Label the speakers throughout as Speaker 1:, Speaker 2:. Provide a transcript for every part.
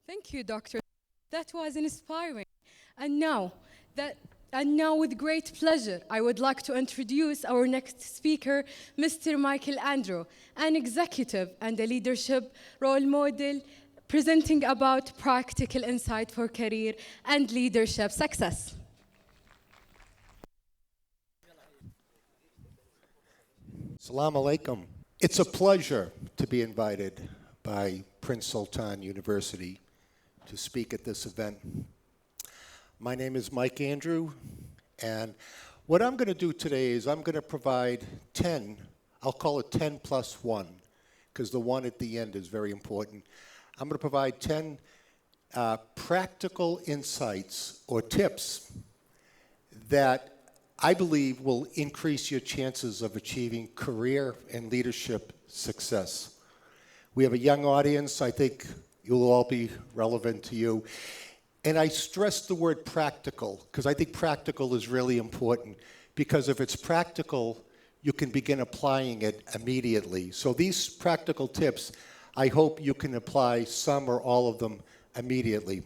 Speaker 1: Thank you, Doctor. That was inspiring. And now, and now, with great pleasure, I would like to introduce our next speaker, Mr. Michael Andrew, an executive and a leadership role model, presenting about practical insight for career and leadership success.
Speaker 2: Assalamu alaikum. It's a pleasure to be invited by Prince Sultan University to speak at this event. My name is Mike Andrew, and what I'm going to do today is I'm going to provide 10, I'll call it 10 plus 1, because the 1 at the end is very important. I'm going to provide 10 practical insights or tips that I believe will increase your chances of achieving career and leadership success. We have a young audience. I think it will all be relevant to you. And I stress the word practical because I think practical is really important, because if it's practical, you can begin applying it immediately. So these practical tips, I hope you can apply some or all of them immediately.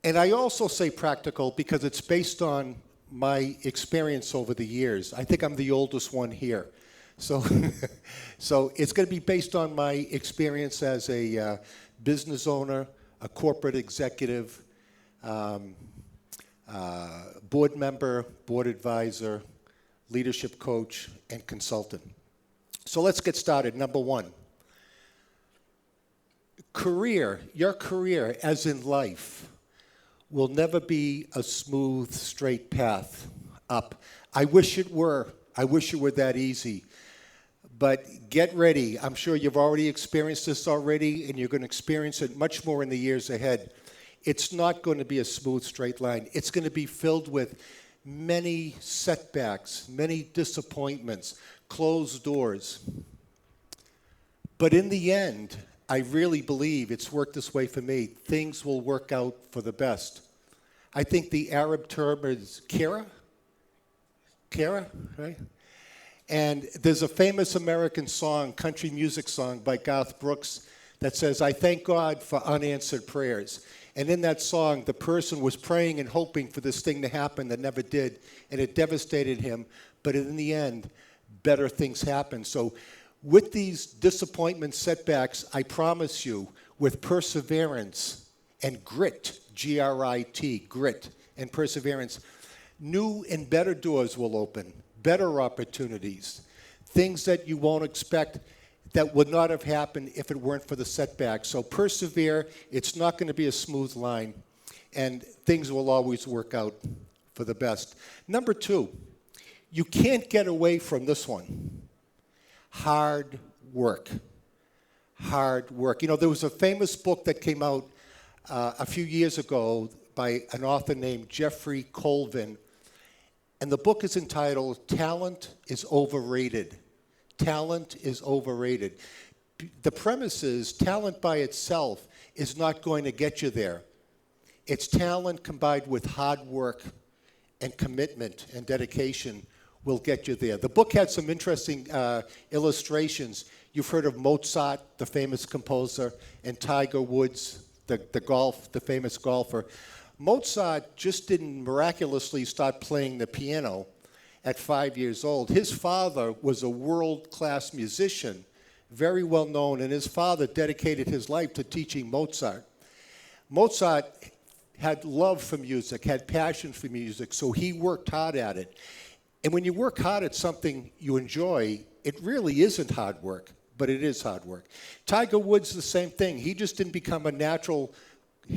Speaker 2: And I also say practical because it's based on my experience over the years. I think I'm the oldest one here. So, so it's going to be based on my experience as a business owner, a corporate executive, board member, board advisor, leadership coach, and consultant. So let's get started. Number 1. Career, your career, as in life, will never be a smooth, straight path up. I wish it were. I wish it were that easy. But get ready. I'm sure you've already experienced this already, and you're going to experience it much more in the years ahead. It's not going to be a smooth, straight line. It's going to be filled with many setbacks, many disappointments, closed doors. But in the end, I really believe it's worked this way for me. Things will work out for the best. I think the Arab term is khaira, right? And there's a famous American song, country music song by Garth Brooks that says, "I thank God for unanswered prayers." And in that song, the person was praying and hoping for this thing to happen that never did, and it devastated him. But in the end, better things happened. So with these disappointments, setbacks, I promise you, with perseverance and grit, G-R-I-T, grit and perseverance, new and better doors will open, better opportunities, things that you won't expect that would not have happened if it weren't for the setbacks. So persevere. It's not going to be a smooth line, and things will always work out for the best. Number 2, you can't get away from this one. Hard work. Hard work. You know, there was a famous book that came out a few years ago by an author named Jeffrey Colvin, and the book is entitled "Talent is Overrated." Talent is overrated. The premise is talent by itself is not going to get you there. It's talent combined with hard work and commitment and dedication will get you there. The book had some interesting illustrations. You've heard of Mozart, the famous composer, and Tiger Woods, the famous golfer. Mozart just didn't miraculously start playing the piano at 5 years old. His father was a world-class musician, very well known, and his father dedicated his life to teaching Mozart. Mozart had love for music, had passion for music, so he worked hard at it. And when you work hard at something you enjoy, it really isn't hard work, but it is hard work. Tiger Woods, the same thing. He just didn't become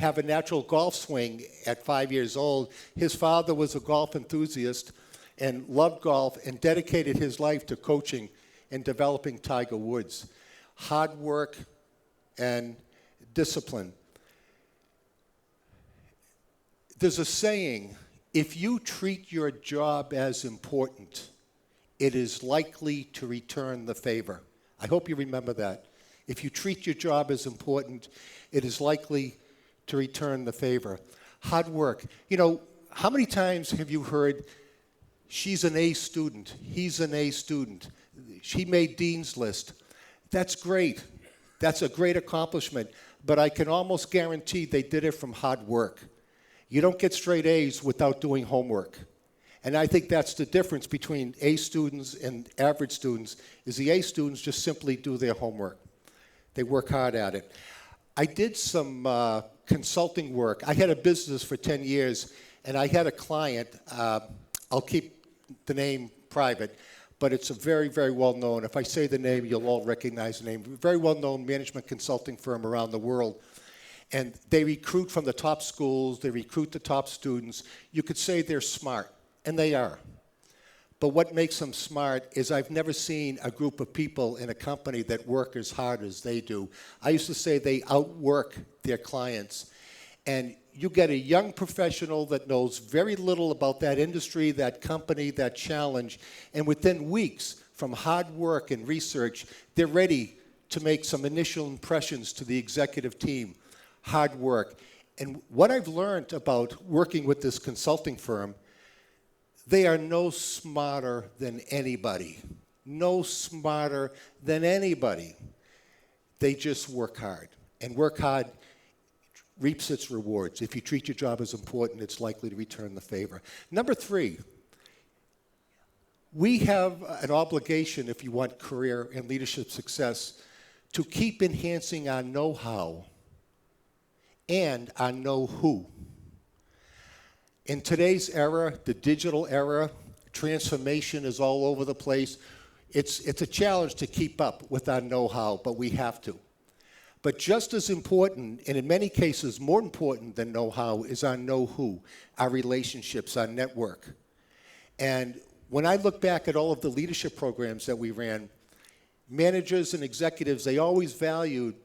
Speaker 2: have a natural golf swing at 5 years old. His father was a golf enthusiast and loved golf and dedicated his life to coaching and developing Tiger Woods. Hard work and discipline. There's a saying, if you treat your job as important, it is likely to return the favor. I hope you remember that. If you treat your job as important, it is likely to return the favor. Hard work. You know, how many times have you heard, she's an A student, he's an A student, she made Dean's List? That's great. That's a great accomplishment. but I can almost guarantee they did it from hard work. You don't get straight A's without doing homework. And I think that's the difference between A students and average students, is the A students just simply do their homework. They work hard at it. I did some consulting work. I had a business for 10 years, and I had a client, I'll keep the name private, but it's a very, very well-known, if I say the name, you'll all recognize the name, very well-known management consulting firm around the world. And they recruit from the top schools, they recruit the top students. You could say they're smart, and they are. But what makes them smart is I've never seen a group of people in a company that work as hard as they do. I used to say they outwork their clients. And you get a young professional that knows very little about that industry, that company, that challenge, and within weeks, from hard work and research, they're ready to make some initial impressions to the executive team. Hard work. And what I've learned about working with this consulting firm, they are no smarter than anybody. No smarter than anybody. They just work hard. And work hard reaps its rewards. If you treat your job as important, it's likely to return the favor. Number 3, we have an obligation, if you want career and leadership success, to keep enhancing our know-how and our know-who. In today's era, the digital era, transformation is all over the place. It's a challenge to keep up with our know-how, but we have to. But just as important, and in many cases more important than know-how, is our know-who, our relationships, our network. And when I look back at all of the leadership programs that we ran, managers and executives, they always valued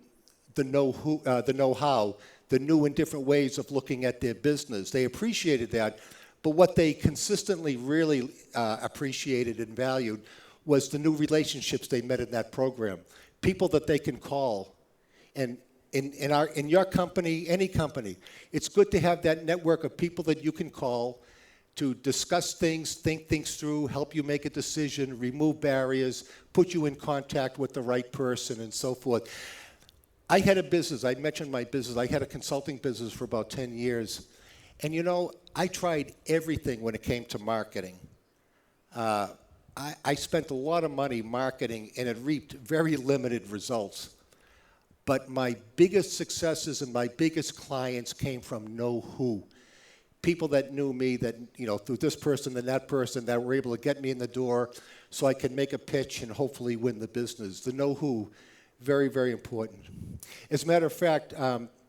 Speaker 2: the know-how, the new and different ways of looking at their business. They appreciated that, but what they consistently really appreciated and valued was the new relationships they met in that program. People that they can call. And in your company, any company, it's good to have that network of people that you can call to discuss things, think things through, help you make a decision, remove barriers, put you in contact with the right person, and so forth. I had a business, I mentioned my business, I had a consulting business for about 10 years. And you know, I tried everything when it came to marketing. I spent a lot of money marketing, and it reaped very limited results. But my biggest successes and my biggest clients came from know-who. People that knew me, that, you know, through this person and that person, that were able to get me in the door so I could make a pitch and hopefully win the business. The know-who, very, very important. As a matter of fact,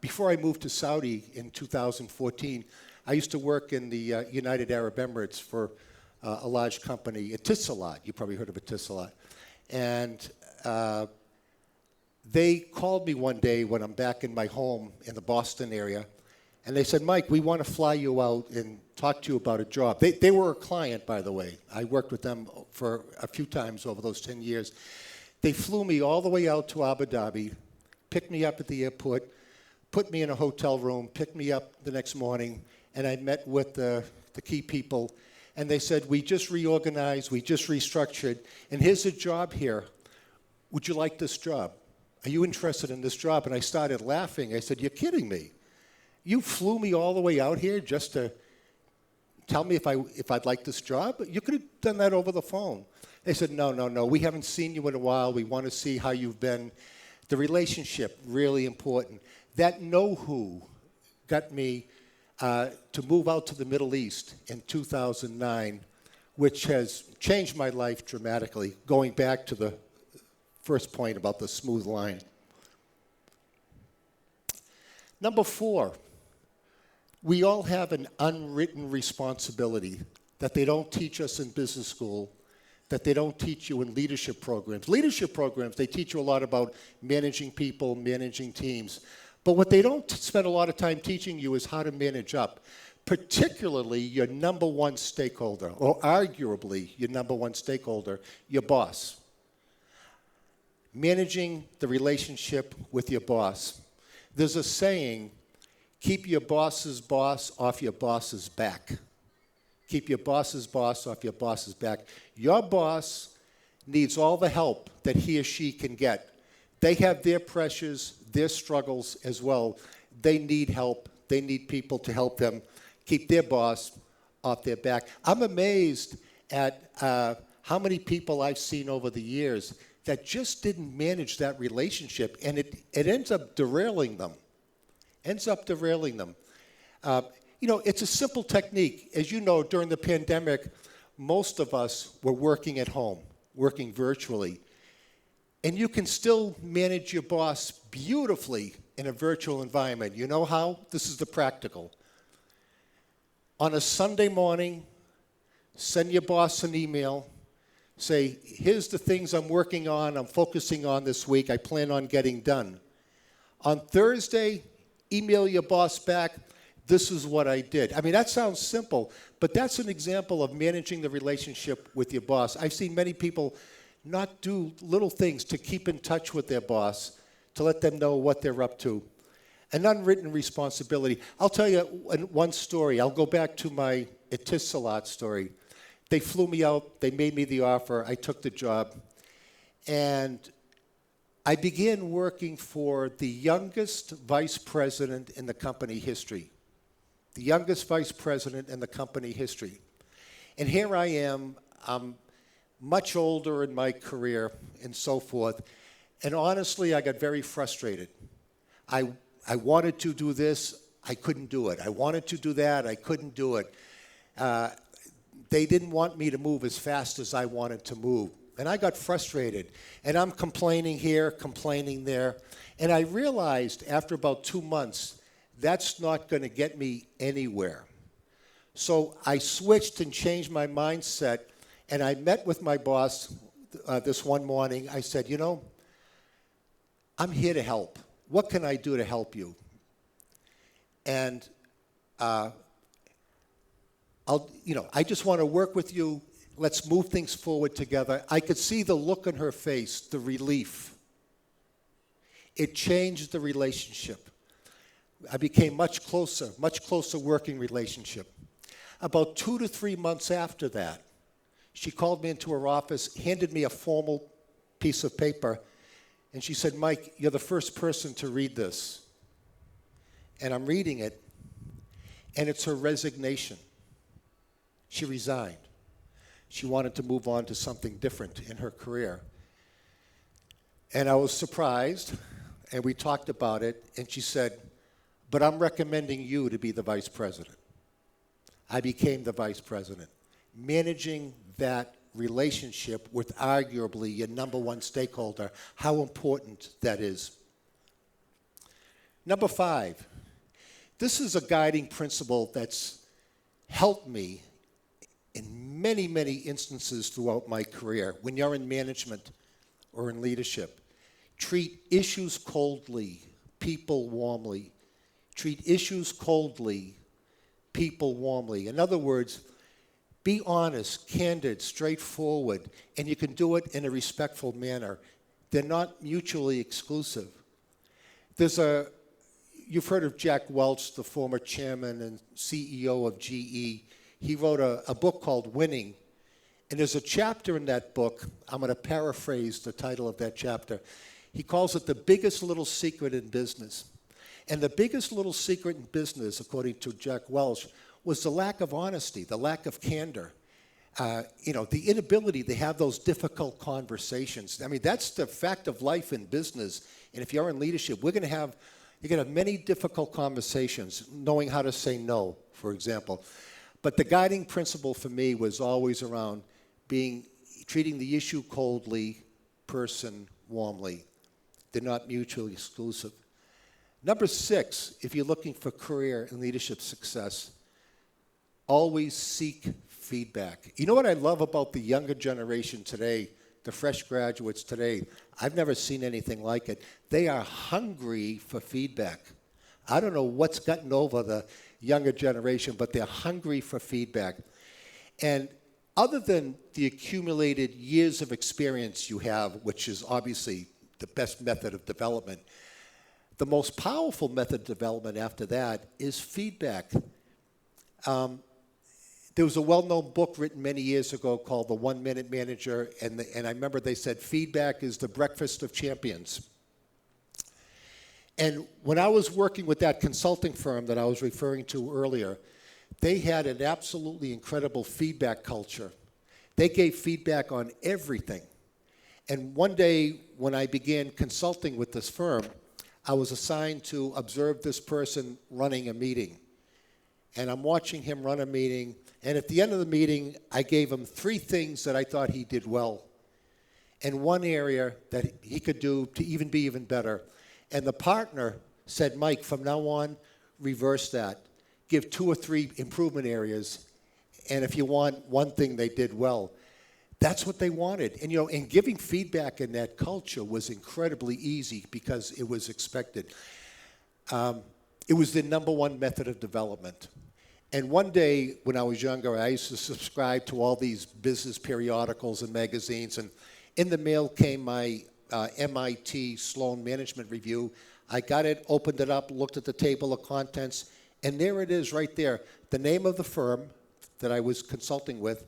Speaker 2: before I moved to Saudi in 2014, I used to work in the United Arab Emirates for a large company, Etissalat. You probably heard of Etissalat. And they called me one day when I'm back in my home in the Boston area, and they said, Mike, we want to fly you out and talk to you about a job. They were a client, by the way. I worked with them for a few times over those 10 years. They flew me all the way out to Abu Dhabi, picked me up at the airport, put me in a hotel room, picked me up the next morning, and I met with the key people. And they said, we just reorganized, we just restructured, and here's a job here. Would you like this job? Are you interested in this job? And I started laughing. I said, you're kidding me. You flew me all the way out here just to tell me if I'd like this job? You could have done that over the phone. They said, no, we haven't seen you in a while. We want to see how you've been. The relationship, really important. That know-who got me to move out to the Middle East in 2009, which has changed my life dramatically, going back to the first point about the smooth line. Number 4, we all have an unwritten responsibility that they don't teach us in business school, that they don't teach you in leadership programs. Leadership programs, they teach you a lot about managing people, managing teams. But what they don't spend a lot of time teaching you is how to manage up, particularly your number one stakeholder, or arguably your number one stakeholder, your boss. Managing the relationship with your boss. There's a saying, keep your boss's boss off your boss's back. Keep your boss's boss off your boss's back. Your boss needs all the help that he or she can get. They have their pressures, their struggles as well. They need help. They need people to help them keep their boss off their back. I'm amazed at how many people I've seen over the years that just didn't manage that relationship, and it ends up derailing them. It's a simple technique. As you know, during the pandemic, most of us were working at home, working virtually. And you can still manage your boss beautifully in a virtual environment. You know how? This is the practical. On a Sunday morning, send your boss an email. Say, here's the things I'm working on, I'm focusing on this week, I plan on getting done. On Thursday, email your boss back, this is what I did. I mean, that sounds simple, but that's an example of managing the relationship with your boss. I've seen many people not do little things to keep in touch with their boss, to let them know what they're up to. An unwritten responsibility. I'll tell you one story. I'll go back to my Etisalat story. They flew me out, they made me the offer, I took the job, and I began working for the youngest vice president in the company history. The youngest vice president in the company history. And here I am, I'm much older in my career and so forth, and honestly, I got very frustrated. I wanted to do this, I couldn't do it. I wanted to do that, I couldn't do it. They didn't want me to move as fast as I wanted to move. And I got frustrated. And I'm complaining here, complaining there. And I realized after about 2 months, that's not going to get me anywhere. So I switched and changed my mindset. And I met with my boss this one morning. I said, I'm here to help. What can I do to help you? And I just want to work with you. Let's move things forward together. I could see the look on her face, the relief. It changed the relationship. I became much closer working relationship. About 2 to 3 months after that, she called me into her office, handed me a formal piece of paper, and she said, Mike, you're the first person to read this. And I'm reading it, and it's her resignation. She resigned. She wanted to move on to something different in her career. And I was surprised, and we talked about it, and she said, but I'm recommending you to be the vice president. I became the vice president, managing that relationship with arguably your number one stakeholder, how important that is. Number 5, this is a guiding principle that's helped me in many, many instances throughout my career. When you're in management or in leadership, treat issues coldly, people warmly. Treat issues coldly, people warmly. In other words, be honest, candid, straightforward, and you can do it in a respectful manner. They're not mutually exclusive. You've heard of Jack Welch, the former chairman and CEO of GE. He wrote a book called Winning, and there's a chapter in that book, I'm going to paraphrase the title of that chapter. He calls it the biggest little secret in business. And the biggest little secret in business, according to Jack Welch, was the lack of honesty, the lack of candor, the inability to have those difficult conversations. I mean, that's the fact of life in business. And if you're in leadership, you're going to have many difficult conversations, knowing how to say no, for example. But the guiding principle for me was always around treating the issue coldly, person warmly. They're not mutually exclusive. Number 6, if you're looking for career and leadership success, always seek feedback. You know what I love about the younger generation today, the fresh graduates today? I've never seen anything like it. They are hungry for feedback. I don't know what's gotten over the younger generation, but they're hungry for feedback. And other than the accumulated years of experience you have, which is obviously the best method of development, the most powerful method of development after that is feedback. There was a well-known book written many years ago called The 1 Minute Manager, and I remember they said feedback is the breakfast of champions. And when I was working with that consulting firm that I was referring to earlier, they had an absolutely incredible feedback culture. They gave feedback on everything. And one day when I began consulting with this firm, I was assigned to observe this person running a meeting. And I'm watching him run a meeting, and at the end of the meeting, I gave him 3 things that I thought he did well, and one area that he could do to be even better. And the partner said, Mike, from now on, reverse that. Give 2 or 3 improvement areas, and if you want one thing they did well. That's what they wanted. And, and giving feedback in that culture was incredibly easy because it was expected. It was the number one method of development. And one day when I was younger, I used to subscribe to all these business periodicals and magazines, and in the mail came my MIT Sloan Management Review. I got it, opened it up, looked at the table of contents, and there it is right there. The name of the firm that I was consulting with,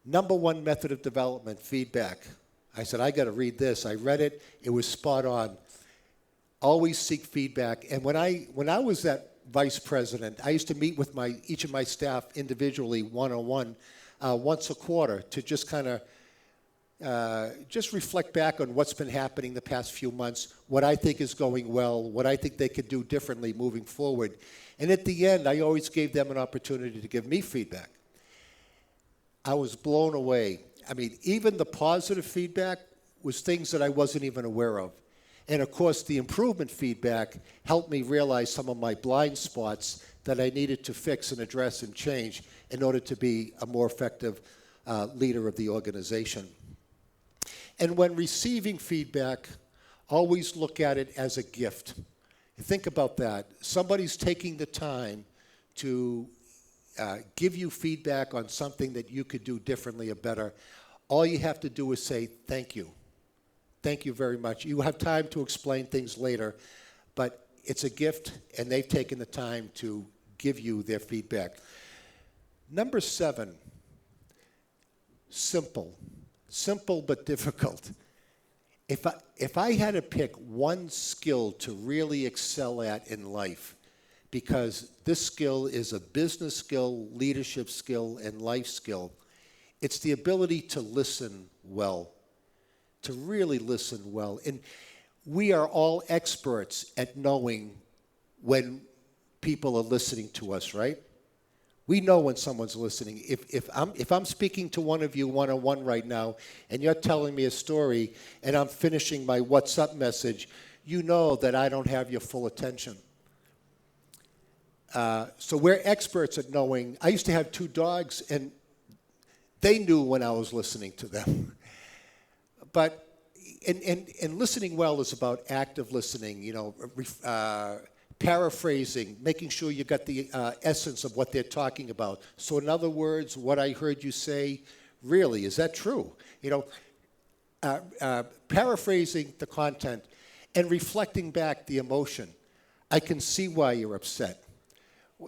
Speaker 2: number one method of development, feedback. I said, I got to read this. I read it. It was spot on. Always seek feedback. And when I was that vice president, I used to meet with each of my staff individually, one-on-one, once a quarter to just kind of just reflect back on what's been happening the past few months, what I think is going well, what I think they could do differently moving forward. And at the end, I always gave them an opportunity to give me feedback. I was blown away. I mean, even the positive feedback was things that I wasn't even aware of. And of course, the improvement feedback helped me realize some of my blind spots that I needed to fix and address and change in order to be a more effective leader of the organization. And when receiving feedback, always look at it as a gift. Think about that. Somebody's taking the time to give you feedback on something that you could do differently or better. All you have to do is say, thank you. Thank you very much. You have time to explain things later, but it's a gift, and they've taken the time to give you their feedback. Number 7, simple. Simple but difficult. If I had to pick one skill to really excel at in life, because this skill is a business skill, leadership skill, and life skill, it's the ability to listen well, to really listen well. And we are all experts at knowing when people are listening to us, right? We know when someone's listening. If I'm speaking to one of you one-on-one right now, and you're telling me a story, and I'm finishing my what's up message, you know that I don't have your full attention. So we're experts at knowing. I used to have 2 dogs, and they knew when I was listening to them. But and listening well is about active listening, paraphrasing, making sure you got the essence of what they're talking about. So in other words, what I heard you say, really, is that true? Paraphrasing the content and reflecting back the emotion. I can see why you're upset.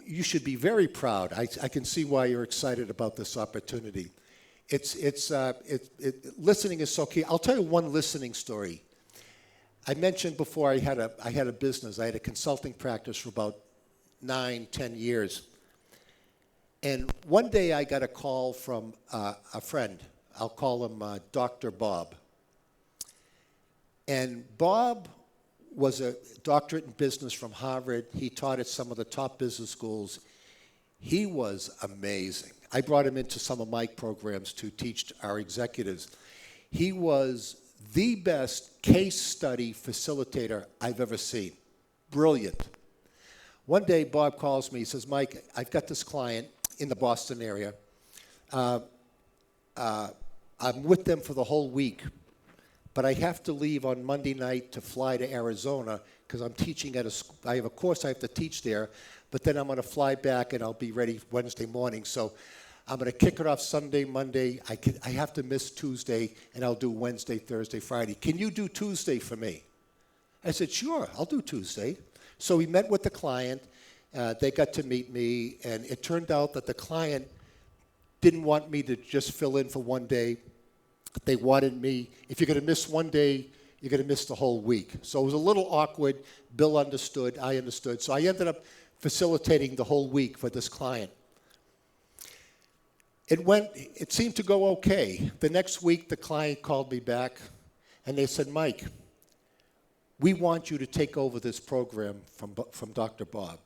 Speaker 2: You should be very proud. I can see why you're excited about this opportunity. Listening is so key. I'll tell you one listening story. I mentioned before I had a business. I had a consulting practice for about 9-10 years. And one day I got a call from a friend. I'll call him Dr. Bob. And Bob was a doctorate in business from Harvard. He taught at some of the top business schools. He was amazing. I brought him into some of my programs to teach our executives. He was the best case study facilitator I've ever seen. Brilliant. One day, Bob calls me. He says, Mike, I've got this client in the Boston area. I'm with them for the whole week, but I have to leave on Monday night to fly to Arizona because I'm teaching at I have a course I have to teach there, but then I'm going to fly back and I'll be ready Wednesday morning. So I'm going to kick it off Sunday, Monday. I have to miss Tuesday, and I'll do Wednesday, Thursday, Friday. Can you do Tuesday for me? I said, sure, I'll do Tuesday. So we met with the client. They got to meet me, and it turned out that the client didn't want me to just fill in for one day. They wanted me, if you're going to miss one day, you're going to miss the whole week. So it was a little awkward. Bill understood, I understood. So I ended up facilitating the whole week for this client. It seemed to go okay. The next week, the client called me back, and they said, Mike, we want you to take over this program from Dr. Bob.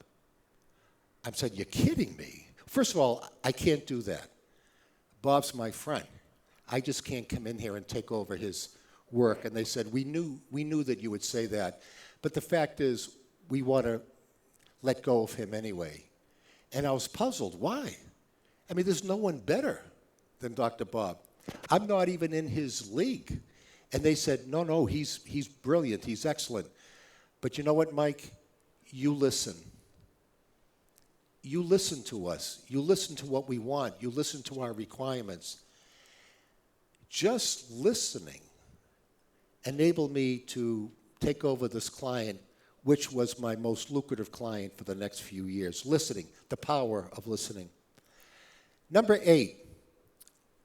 Speaker 2: I said, you're kidding me. First of all, I can't do that. Bob's my friend. I just can't come in here and take over his work. And they said, we knew that you would say that. But the fact is, we want to let go of him anyway. And I was puzzled. Why? I mean, there's no one better than Dr. Bob. I'm not even in his league. And they said, no, he's brilliant. He's excellent. But you know what, Mike? You listen. You listen to us. You listen to what we want. You listen to our requirements. Just listening enabled me to take over this client, which was my most lucrative client for the next few years. Listening, the power of listening. Number 8,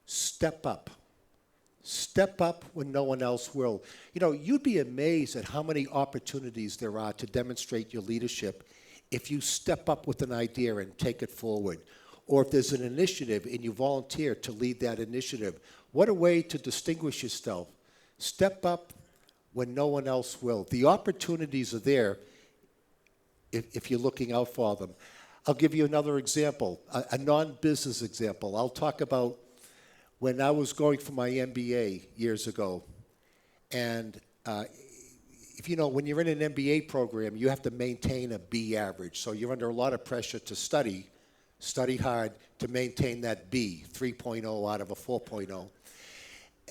Speaker 2: step up. Step up when no one else will. You know, you'd be amazed at how many opportunities there are to demonstrate your leadership if you step up with an idea and take it forward. Or if there's an initiative and you volunteer to lead that initiative. What a way to distinguish yourself. Step up when no one else will. The opportunities are there if you're looking out for them. I'll give you another example, a non-business example. I'll talk about when I was going for my MBA years ago. And if you know, when you're in an MBA program, you have to maintain a B average. So you're under a lot of pressure to study hard to maintain that B, 3.0 out of a 4.0.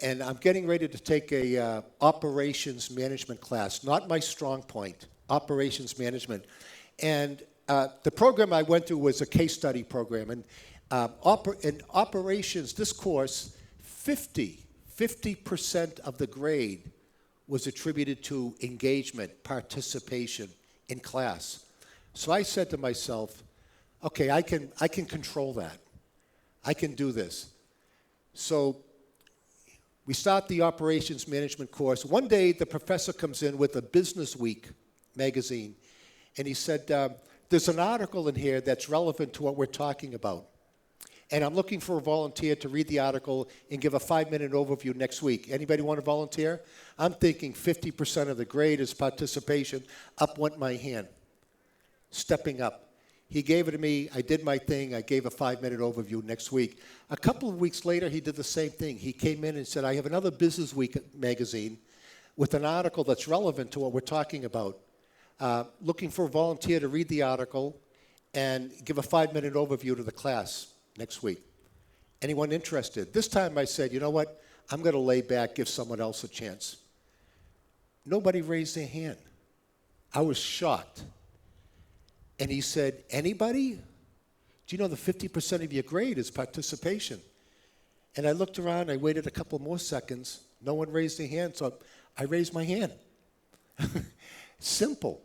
Speaker 2: And I'm getting ready to take a operations management class, not my strong point, operations management. And the program I went through was a case study program. And in operations, this course, 50% of the grade was attributed to engagement, participation in class. So I said to myself, okay, I can control that. I can do this. So we start the operations management course. One day, the professor comes in with a Business Week magazine, and he said, there's an article in here that's relevant to what we're talking about. And I'm looking for a volunteer to read the article and give a 5-minute overview next week. Anybody want to volunteer? I'm thinking 50% of the grade is participation. Up went my hand, stepping up. He gave it to me. I did my thing. I gave a 5-minute overview next week. A couple of weeks later, he did the same thing. He came in and said, I have another Business Week magazine with an article that's relevant to what we're talking about. Looking for a volunteer to read the article and give a 5-minute overview to the class next week. Anyone interested? This time I said, you know what? I'm going to lay back, give someone else a chance. Nobody raised their hand. I was shocked. And he said, anybody? Do you know the 50% of your grade is participation? And I looked around, I waited a couple more seconds. No one raised their hand, so I raised my hand. Simple.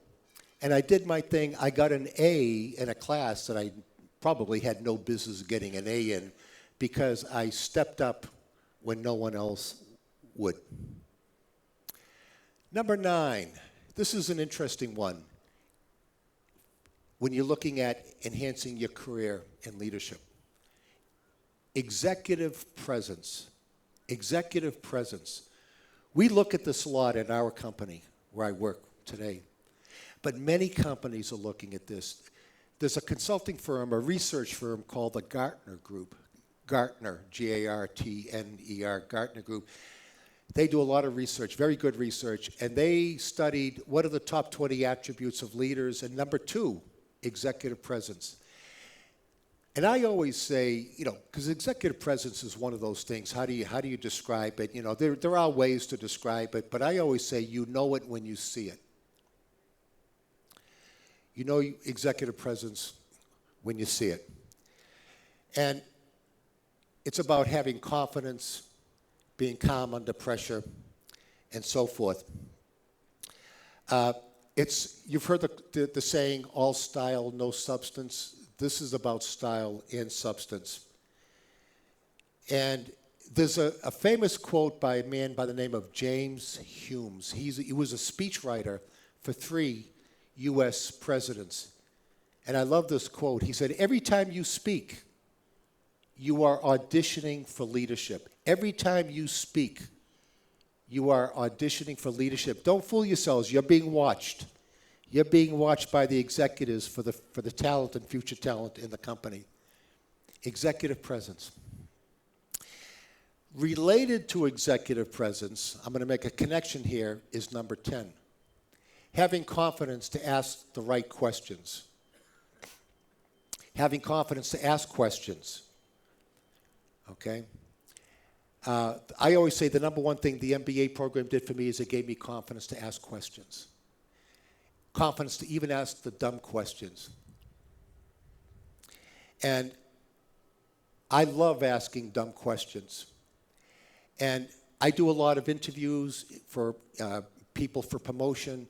Speaker 2: And I did my thing. I got an A in a class that I probably had no business getting an A in because I stepped up when no one else would. Number 9. This is an interesting one. When you're looking at enhancing your career in leadership. Executive presence. Executive presence. We look at this a lot in our company where I work today. But many companies are looking at this. There's a consulting firm, a research firm called the Gartner Group. Gartner, G-A-R-T-N-E-R, Gartner Group. They do a lot of research, very good research, and they studied what are the top 20 attributes of leaders, and number 2, executive presence. And I always say, you know, because executive presence is one of those things. How do you describe it? You know, there are ways to describe it, but I always say you know it when you see it. You know executive presence when you see it. And it's about having confidence, being calm under pressure, and so forth. You've heard the saying, all style, no substance. This is about style and substance. And There's a famous quote by a man by the name of James Hume. He was a speechwriter for 3 U.S. presidents. And I love this quote. He said, every time you speak, you are auditioning for leadership. Every time you speak, you are auditioning for leadership. Don't fool yourselves. You're being watched. You're being watched by the executives for the talent and future talent in the company. Executive presence. Related to executive presence, I'm going to make a connection here, is number 10. Having confidence to ask the right questions. Having confidence to ask questions. Okay? I always say the number one thing the MBA program did for me is it gave me confidence to ask questions. Confidence to even ask the dumb questions. And I love asking dumb questions. And I do a lot of interviews for people for promotion,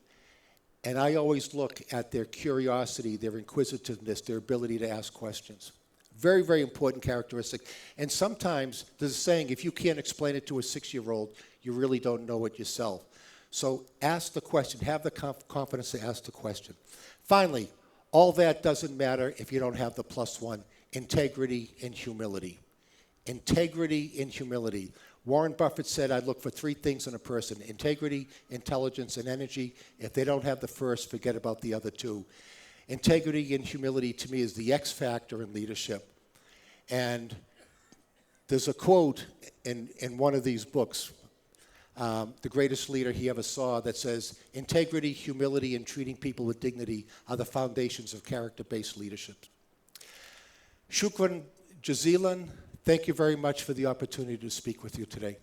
Speaker 2: and I always look at their curiosity, their inquisitiveness, their ability to ask questions. Very, very important characteristic. And sometimes there's a saying, if you can't explain it to a 6-year-old, you really don't know it yourself. So ask the question. Have the confidence to ask the question. Finally, all that doesn't matter if you don't have the +1, integrity and humility. Integrity and humility. Warren Buffett said, I look for 3 things in a person: integrity, intelligence, and energy. If they don't have the first, forget about the other 2. Integrity and humility, to me, is the X factor in leadership. And there's a quote in one of these books, The Greatest Leader He Ever Saw, that says, integrity, humility, and treating people with dignity are the foundations of character-based leadership. Shukran jazilan. Thank you very much for the opportunity to speak with you today.